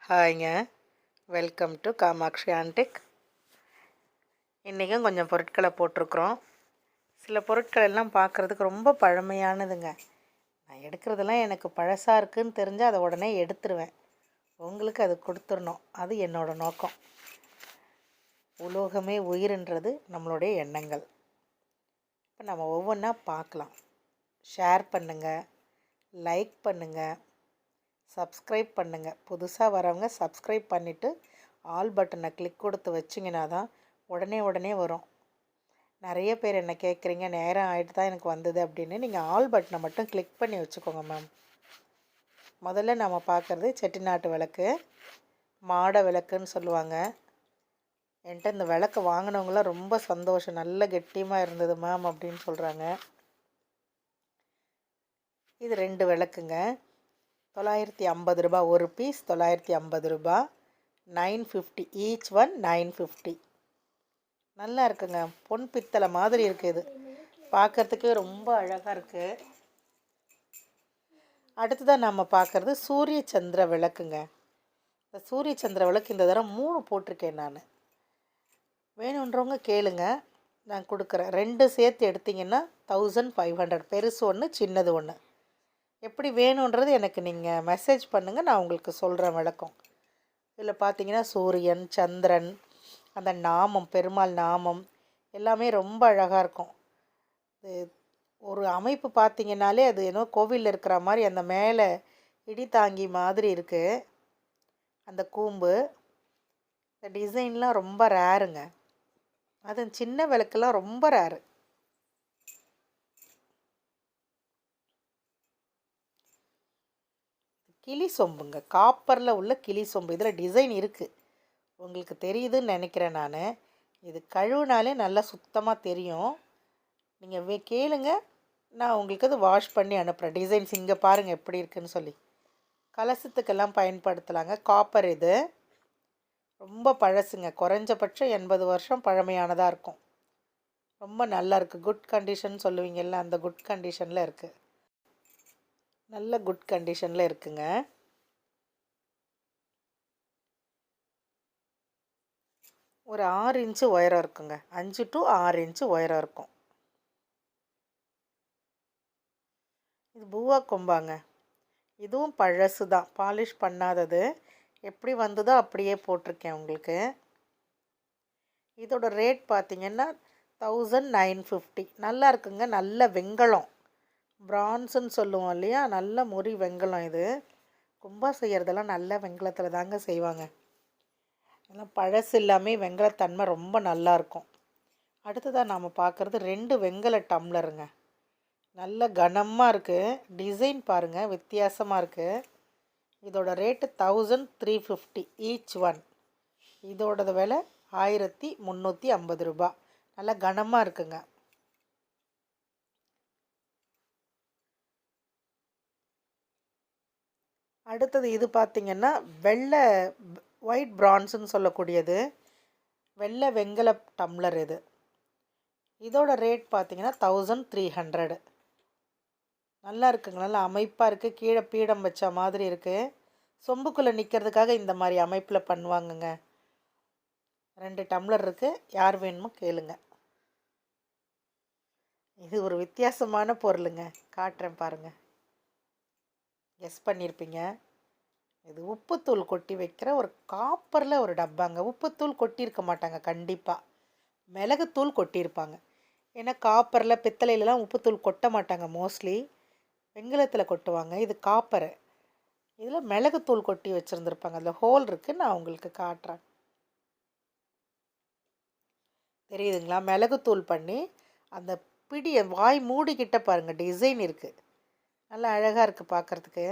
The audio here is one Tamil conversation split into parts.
ஹாய்ங்க. Welcome to Kamakshi antique. இன்றைக்கும் கொஞ்சம் பொருட்களை போட்டிருக்குறோம். சில பொருட்கள் எல்லாம் பார்க்குறதுக்கு ரொம்ப பழமையானதுங்க. நான் எடுக்கிறதெல்லாம் எனக்கு பழசாக இருக்குதுன்னு தெரிஞ்சால் அதை உடனே எடுத்துருவேன். உங்களுக்கு அது கொடுத்துடணும், அது என்னோடய நோக்கம். உலோகமே உயிர்ன்றது நம்மளுடைய எண்ணங்கள். இப்போ நம்ம ஒவ்வொன்றா பார்க்கலாம். ஷேர் பண்ணுங்கள், லைக் பண்ணுங்கள், சப்ஸ்கிரைப் பண்ணுங்கள். புதுசாக வரவங்க சப்ஸ்கிரைப் பண்ணிவிட்டு ஆல் பட்டனை கிளிக் கொடுத்து வச்சிங்கன்னா தான் உடனே வரும். நிறைய பேர் என்ன கேட்குறீங்க, நேரம் ஆகிட்டு தான் எனக்கு வந்தது அப்படின்னு. நீங்கள் ஆல் பட்டனை மட்டும் கிளிக் பண்ணி வச்சுக்கோங்க மேம். முதல்ல நம்ம பார்க்குறது செட்டிநாட்டு விளக்கு, மாட விளக்குன்னு சொல்லுவாங்க. என்கிட்ட இந்த விளக்கு வாங்கினவங்களாம் ரொம்ப சந்தோஷம், நல்ல கெட்டியமாக இருந்தது மேம் அப்படின்னு சொல்கிறாங்க. இது 2 விளக்குங்க. 950 ரூபா ஒரு பீஸ், 950 ரூபா, 950 ஈச் ஒன், 950. நல்லா இருக்குங்க, பொன் பித்தளை மாதிரி இருக்குது, பார்க்குறதுக்கு ரொம்ப அழகாக இருக்குது. அடுத்ததான் நம்ம பார்க்குறது சூரிய சந்திர விளக்குங்க. இந்த சூரிய சந்திர விளக்கு இந்த தடவை 3 போட்டிருக்கேன் நான். வேணுன்றவங்க கேளுங்க, நான் கொடுக்குறேன். 2 சேர்த்து எடுத்திங்கன்னா 1500, பெருசு ஒன்று சின்னது ஒன்று. எப்படி வேணுன்றது எனக்கு நீங்கள் மெசேஜ் பண்ணுங்கள், நான் உங்களுக்கு சொல்கிறேன் விளக்கம். இதில் பார்த்தீங்கன்னா சூரியன், சந்திரன், அந்த நாமம், பெருமாள் நாமம் எல்லாமே ரொம்ப அழகாக இருக்கும். இது ஒரு அமைப்பு பார்த்திங்கனாலே அது ஏதோ கோவிலில் இருக்கிற மாதிரி, அந்த மேலே இடி தாங்கி மாதிரி இருக்குது அந்த கூம்பு. இந்த டிசைன்லாம் ரொம்ப ரேருங்க. அது சின்ன விளக்கெல்லாம் ரொம்ப ரேரு. கிளி சொம்புங்க, காப்பரில் உள்ள கிளி சொம்பு. இதில் டிசைன் இருக்குது, உங்களுக்கு தெரியுதுன்னு நினைக்கிறேன் நான். இது கழுவுனாலே நல்லா சுத்தமாக தெரியும். நீங்கள் கேளுங்க, நான் உங்களுக்கு அது வாஷ் பண்ணி அனுப்புகிறேன். டிசைன்ஸ் இங்கே பாருங்கள் எப்படி இருக்குதுன்னு சொல்லி. கலசத்துக்கெல்லாம் பயன்படுத்தலாங்க. காப்பர் இது ரொம்ப பழசுங்க, குறைஞ்சபட்சம் 80 வருஷம் பழமையானதாக இருக்கும். ரொம்ப நல்லா இருக்குது, குட் கண்டிஷன் சொல்லுவீங்கள்ல, அந்த குட் கண்டிஷனில் இருக்குது. நல்ல குட் கண்டிஷனில் இருக்குங்க. ஒரு 6 இன்ச்சு உயரம் இருக்குங்க, 5 to 6 இன்ச்சு உயரம் இருக்கும். இது பூவா கொம்பாங்க. இதுவும் பழசு தான், பாலிஷ் பண்ணாதது. எப்படி வந்ததோ அப்படியே போட்டிருக்கேன் உங்களுக்கு. இதோட ரேட் பார்த்திங்கன்னா 1950. நல்லா இருக்குங்க, நல்ல வெண்கலம், பிரான்ஸுன்னு சொல்லுவோம் இல்லையா, நல்ல முறி வெண்கலம். இது கும்பா செய்கிறதெல்லாம் நல்ல வெண்கலத்தில் தாங்க செய்வாங்க. அதெல்லாம் பழசு எல்லாமே வெண்கலத்தன்மை ரொம்ப நல்லாயிருக்கும். அடுத்ததாக நாம் பார்க்குறது 2 வெண்கல டம்ளருங்க. நல்ல கனமாக இருக்குது, டிசைன் பாருங்கள் வித்தியாசமாக இருக்குது. இதோட ரேட்டு 1350 ஈச் ஒன். இதோட விலை 1350 ரூபா. நல்லா கனமாக இருக்குங்க. அடுத்தது இது பார்த்திங்கன்னா வெள்ளை ஒயிட் பிரான்ஸுன்னு சொல்லக்கூடியது, வெள்ளை வெண்கல டம்ளர். இதோட ரேட் பார்த்திங்கன்னா 1300. நல்லா இருக்குங்க, நல்லா அமைப்பாக இருக்குது, கீழே பீடம் வச்ச மாதிரி இருக்குது. சொம்புக்குள்ளே நிற்கிறதுக்காக இந்த மாதிரி அமைப்பில் பண்ணுவாங்கங்க. 2 டம்ளர் இருக்குது, யார் வேணுமோ கேளுங்க. இது ஒரு வித்தியாசமான பொருளுங்க, காட்டுறேன் பாருங்கள், கெஸ் பண்ணியிருப்பீங்க. இது உப்புத்தூள் கொட்டி வைக்கிற ஒரு காப்பரில் ஒரு டப்பாங்க. உப்புத்தூள் கொட்டியிருக்க மாட்டாங்க கண்டிப்பாக, மிளகுத்தூள் கொட்டியிருப்பாங்க. ஏன்னா காப்பரில் பித்தளையிலலாம் உப்புத்தூள் கொட்ட மாட்டாங்க, மோஸ்ட்லி வெண்கலத்தில் கொட்டுவாங்க. இது காப்பரு, இதில் மிளகுத்தூள் கொட்டி வச்சுருந்துருப்பாங்க. அதில் ஹோல் இருக்குது, நான் உங்களுக்கு காட்டுறேன். தெரியுதுங்களா, மிளகுத்தூள் பண்ணி அந்த பிடியை வாய் மூடிக்கிட்ட பாருங்கள், டிசைன் இருக்குது, நல்லா அழகாக இருக்குது பார்க்குறதுக்கு.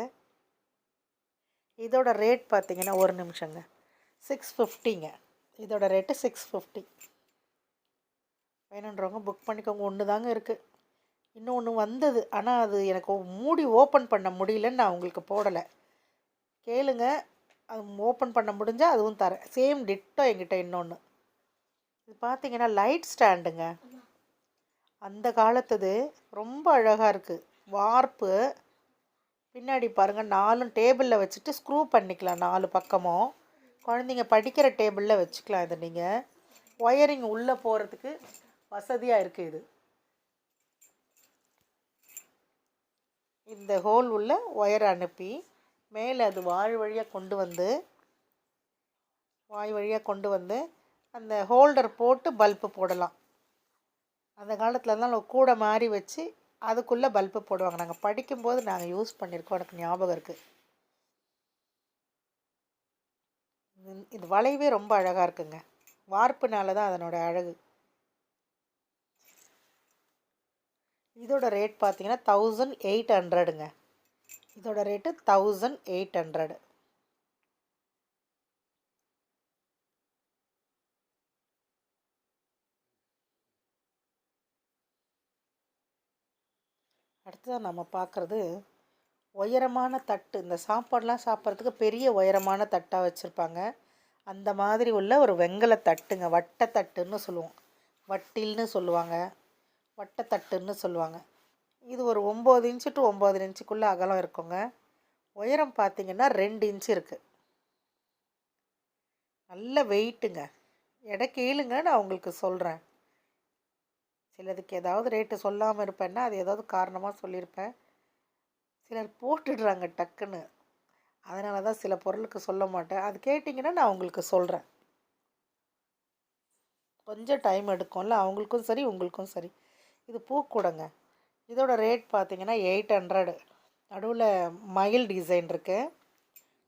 இதோட ரேட் பார்த்திங்கன்னா, ஒரு நிமிஷங்க, 650ங்க. இதோட ரேட்டு 650. வேணுன்றவங்க புக் பண்ணிக்கோங்க. ஒன்று தாங்க இருக்குது, இன்னொன்று வந்தது, ஆனால் அது எனக்கு மூடி ஓப்பன் பண்ண முடியலன்னு நான் உங்களுக்கு போடலை. கேளுங்க, அது ஓப்பன் பண்ண முடிஞ்சால் அதுவும் தரேன். சேம் டிட்டோ என்கிட்ட இன்னொன்று. இது பார்த்திங்கன்னா லைட் ஸ்டாண்டுங்க, அந்த காலத்துது, ரொம்ப அழகாக இருக்குது. வார்ப்பு பின்னாடி பாருங்கள் 4 டேபிளில் வச்சுட்டு ஸ்க்ரூ பண்ணிக்கலாம் 4 பக்கமும். குழந்தைங்க படிக்கிற டேபிளில் வச்சுக்கலாம். இதை நீங்கள் ஒயரிங் உள்ளே போகிறதுக்கு வசதியாக இருக்குது. இது இந்த ஹோல் உள்ள ஒயர் அனுப்பி மேலே அது வாய் வழியாக கொண்டு வந்து அந்த ஹோல்டர் போட்டு பல்பு போடலாம். அந்த காலத்தில் தான் கூடை மாதிரி வச்சு அதுக்குள்ளே பல்பு போடுவாங்க. நாங்கள் படிக்கும்போது நாங்கள் யூஸ் பண்ணியிருக்கோம், எனக்கு ஞாபகம் இருக்குது. இது வளைவே ரொம்ப அழகாக இருக்குங்க. வார்ப்புனால தான் அதனோட அழகு. இதோட ரேட் பார்த்தீங்கன்னா 1800ங்க. இதோட ரேட்டு 1800. அடுத்ததான் நம்ம பார்க்குறது உயரமான தட்டு. இந்த சாப்பாடெலாம் சாப்பிட்றதுக்கு பெரிய உயரமான தட்டாக வச்சுருப்பாங்க. அந்த மாதிரி உள்ள ஒரு வெங்கல தட்டுங்க. வட்டத்தட்டுன்னு சொல்லுவோம், வட்டில்னு சொல்லுவாங்க, வட்டத்தட்டுன்னு சொல்லுவாங்க. இது ஒரு 9 இன்ச்சு டு 9 இன்ச்சுக்குள்ளே அகலம் இருக்குங்க. உயரம் பார்த்திங்கன்னா 2 இன்ச்சு இருக்குது. நல்ல வெயிட்டுங்க. எடை கேளுங்க, நான் உங்களுக்கு சொல்கிறேன். சிலதுக்கு ஏதாவது ரேட்டு சொல்லாமல் இருப்பேன்னா அது ஏதாவது காரணமாக சொல்லியிருப்பேன். சிலர் போட்டுடுறாங்க டக்குன்னு. அதனால தான் சில பொருளுக்கு சொல்ல மாட்டேன். அது கேட்டிங்கன்னா நான் உங்களுக்கு சொல்கிறேன். கொஞ்சம் டைம் எடுக்கும்ல, அவங்களுக்கும் சரி உங்களுக்கும் சரி. இது பூக்கூடங்க. இதோட ரேட் பார்த்திங்கன்னா 800. நடுவில் மயில் டிசைன் இருக்குது.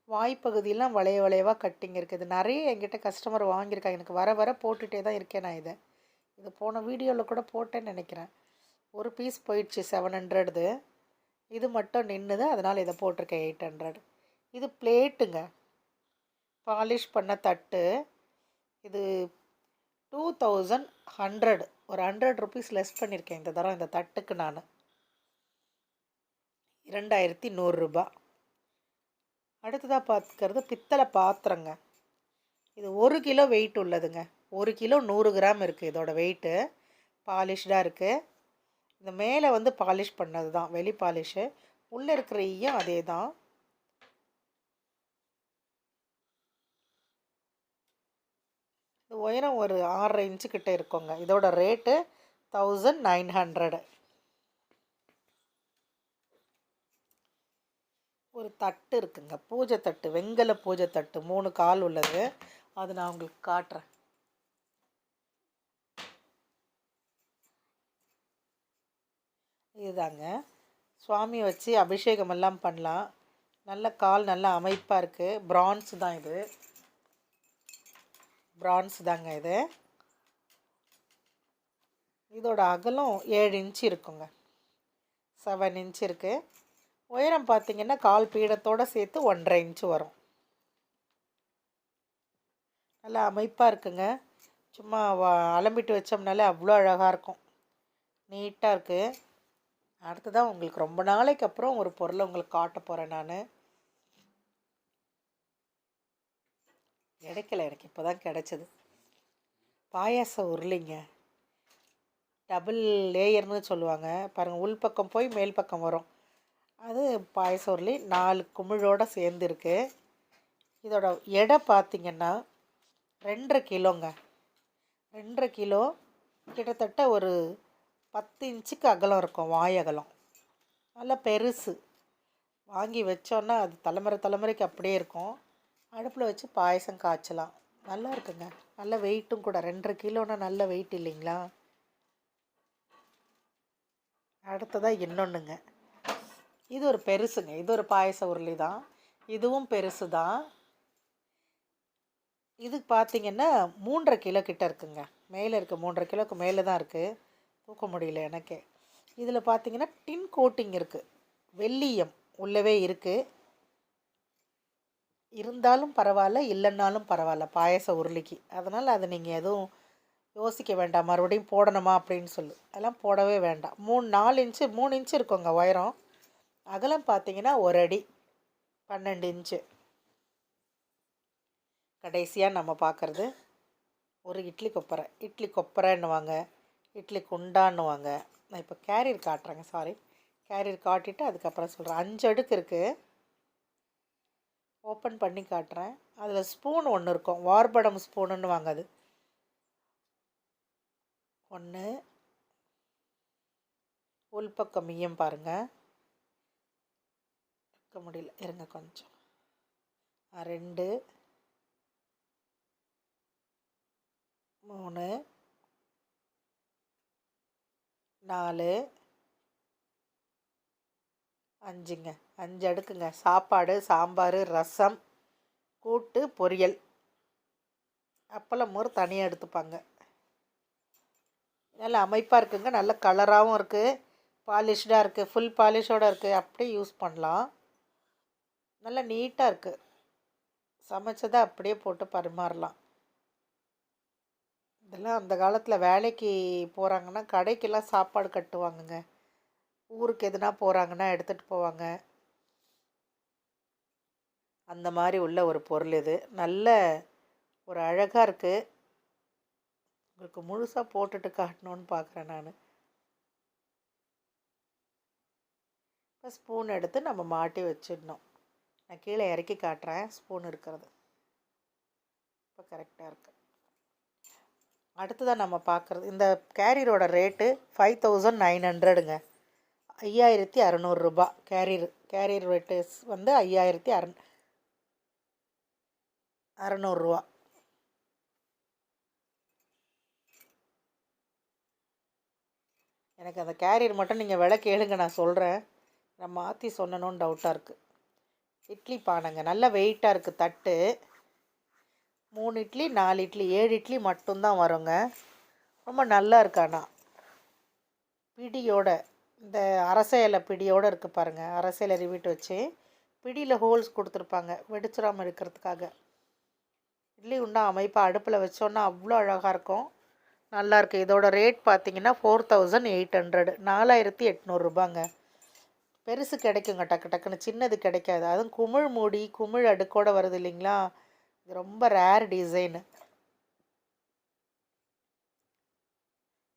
வாய்ப்பகுதியெலாம் வளைவாக கட்டிங் இருக்குது. இது நிறைய என்கிட்ட கஸ்டமர் வாங்கியிருக்காங்க. எனக்கு வர போட்டுகிட்டே தான் இருக்கேன் நான் இது போன வீடியோவில் கூட போட்டேன்னு நினைக்கிறேன். ஒரு பீஸ் போயிடுச்சு 700. இது மட்டும் நின்றுது, அதனால் இதை போட்டிருக்கேன் 800. இது பிளேட்டுங்க, பாலிஷ் பண்ண தட்டு. இது 2100. ஒரு 100 ருபீஸ் லெஸ் பண்ணியிருக்கேன் இந்த தரம். இந்த தட்டுக்கு நான் 2100 ரூபா. அடுத்ததாக பார்த்துக்கிறது பித்தளை பாத்திரங்க. இது 1 கிலோ வெயிட் உள்ளதுங்க. 1 கிலோ 100 கிராம் இருக்குது இதோட வெயிட்டு. பாலிஷ்டாக இருக்குது. இந்த மேலே வந்து பாலிஷ் பண்ணது தான், வெளி பாலிஷு. உள்ளே இருக்கிற ஈயம் அதே தான். இது உயரம் ஒரு 6.5 இன்ச்சு கிட்டே இருக்குங்க. இதோட ரேட்டு 1900. ஒரு தட்டு இருக்குங்க, பூஜை தட்டு, வெங்கல பூஜை தட்டு, 3 கால் உள்ளது. அது நான் உங்களுக்கு காட்டுறேன். இதுதாங்க, சுவாமி வச்சு அபிஷேகம் எல்லாம் பண்ணலாம். நல்ல கால் நல்ல அமைப்பாக இருக்குது. பிரான்ஸ் தான் இது, பிரான்ஸ் தாங்க இது. இதோட அகலம் 7 இன்ச்சு இருக்குங்க, 7 இன்ச்சு இருக்குது. உயரம் பார்த்திங்கன்னா கால் பீடத்தோடு சேர்த்து 1.5 இன்ச்சு வரும். நல்லா அமைப்பாக இருக்குங்க. சும்மா அலம்பிட்டு வச்சோம்னாலே அவ்வளோ அழகாக இருக்கும், நீட்டாக இருக்குது. அடுத்ததான் உங்களுக்கு ரொம்ப நாளைக்கு அப்புறம் ஒரு பொருளை உங்களுக்கு காட்ட போகிறேன் நான். கிடைக்கல, எனக்கு இப்போ தான் கிடச்சிது. பாயாச உருளைங்க, டபுள் லேயர்னு சொல்லுவாங்க பாருங்கள். உள்பக்கம் போய் மேல் பக்கம் வரும். அது பாயச உருளி 4 குமிழோடு சேர்ந்துருக்கு. இதோட எடை பார்த்திங்கன்னா 2.5 கிலோங்க. 2.5 கிலோ, கிட்டத்தட்ட ஒரு 10 இன்ச்சுக்கு அகலம் இருக்கும், வாய் அகலம். நல்லா பெருசு. வாங்கி வச்சோன்னா அது தலைமுறைக்கு அப்படியே இருக்கும். அடுப்பில் வச்சு பாயசம் காய்ச்சலாம். நல்லா இருக்குங்க, நல்ல வெயிட்டும் கூட. 2.5 கிலோன்னா நல்ல வெயிட் இல்லைங்களா? அடுத்ததாக இன்னொன்றுங்க, இது ஒரு பெருசுங்க. இது ஒரு பாயச உருளி தான், இதுவும் பெருசு தான். இது பார்த்திங்கன்னா 3.5 கிலோ கிட்ட இருக்குங்க. மேலே இருக்குது, 3.5 கிலோக்கு மேலே தான் இருக்குது. தூக்க முடியல எனக்கே. இதில் பார்த்திங்கன்னா டின் கோட்டிங் இருக்குது, வெள்ளியம் உள்ளவே இருக்குது. இருந்தாலும் பரவாயில்ல, இல்லைன்னாலும் பரவாயில்ல பாயச உருளிக்கு. அதனால் அதை நீங்கள் எதுவும் யோசிக்க வேண்டாம், மறுபடியும் போடணுமா அப்படின்னு சொல்லி. அதெல்லாம் போடவே வேண்டாம். 3 இன்ச்சு இருக்குங்க உயரம். அகலம் பார்த்திங்கன்னா 1 அடி 12 இன்ச்சு. கடைசியாக நம்ம பார்க்குறது ஒரு இட்லி கொப்பரைன்னுவாங்க, இட்லி குண்டான்னுவாங்க. நான் இப்போ கேரியர் காட்டுறேங்க, சாரி, கேரியர் காட்டிட்டு அதுக்கப்புறம் சொல்கிறேன். 5 அடுக்கு இருக்குது. ஓப்பன் பண்ணி காட்டுறேன். அதில் ஸ்பூன் ஒன்று இருக்கும், வார்படம் ஸ்பூனுன்னு வாங்காது. 1 உள்பக்கம் மையம் பாருங்கள், இருக்க முடியல, இருங்க கொஞ்சம். 2 3 4 5ங்க. 5 அடுக்குங்க. சாப்பாடு, சாம்பார், ரசம், கூட்டு, பொரியல், அப்பளம் மோர் தனியாக எடுத்துப்பாங்க. நல்ல அமைப்பாக இருக்குங்க. நல்ல கலராகவும் இருக்குது, பாலிஷ்டாக இருக்குது, ஃபுல் பாலிஷோடு இருக்குது. அப்படியே யூஸ் பண்ணலாம். நல்லா நீட்டாக இருக்குது. சமைச்சதை அப்படியே போட்டு பரிமாறலாம். இதெல்லாம் அந்த காலத்தில் வேலைக்கு போகிறாங்கன்னா கடைக்கெல்லாம் சாப்பாடு கட்டுவாங்கங்க. ஊருக்கு எதுனா போகிறாங்கன்னா எடுத்துகிட்டு போவாங்க. அந்த மாதிரி உள்ள ஒரு பொருள் இது. நல்ல ஒரு அழகாக இருக்குது. உங்களுக்கு முழுசாக போட்டுட்டு காட்டணுன்னு பார்க்குறேன் நான். இப்போ ஸ்பூன் எடுத்து நம்ம மாட்டி வச்சிடணும். நான் கீழே இறக்கி காட்டுறேன் ஸ்பூன் இருக்கிறது. இப்போ கரெக்டாக இருக்குது. அடுத்ததான் நம்ம பார்க்குறது, இந்த கேரியரோட ரேட்டு 5900ங்க. 5600 ரூபா. கேரியர் ரேட்டு வந்து 5600 ரூபா. எனக்கு அந்த கேரியர் மட்டும் நீங்கள் விலை கேளுங்க, நான் சொல்கிறேன். நான் மாற்றி சொன்னணுன்னு டவுட்டாக இருக்குது. இட்லி பானைங்க, நல்ல வெயிட்டாக இருக்குது. தட்டு 3 இட்லி 4 இட்லி 7 இட்லி மட்டும்தான் வருங்க. ரொம்ப நல்லா இருக்கு. ஆனால் பிடியோட, இந்த அரச இலை பிடியோடு இருக்குது பாருங்கள். அரச இலை ரிவிட்டு வச்சு பிடியில் ஹோல்ஸ் கொடுத்துருப்பாங்க வெடிச்சிடாமல் இருக்கிறதுக்காக. இட்லி உண்டா அமைப்பாக அடுப்பில் வச்சோன்னா அவ்வளோ அழகாக இருக்கும். நல்லாயிருக்கு. இதோட ரேட் பார்த்தீங்கன்னா 4800, 4800 ரூபாங்க. பெருசு கிடைக்குங்க டக்கு டக்குன்னு, சின்னது கிடைக்காது. அதுவும் குமிழ் மூடி, குமிழ் அடுக்கோடு வருது இல்லைங்களா, இது ரொம்ப ரேர் டிசைனு.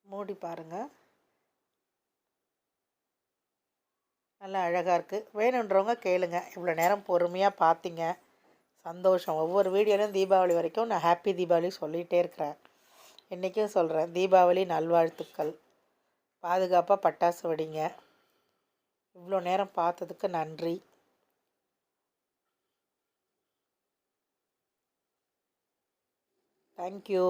மூடி பாருங்கள், நல்லா அழகாக இருக்குது. வேணுன்றவங்க கேளுங்க. இவ்வளோ நேரம் பொறுமையாக பார்த்தீங்க, சந்தோஷம். ஒவ்வொரு வீடியோலையும் தீபாவளி வரைக்கும் நான் ஹாப்பி தீபாவளி சொல்லிகிட்டே இருக்கிறேன். இன்றைக்கும் சொல்கிறேன், தீபாவளி நல்வாழ்த்துக்கள். பாதுகாப்பாக பட்டாசு வெடிங்க. இவ்வளோ நேரம் பார்த்ததுக்கு நன்றி. தேங்க்யூ.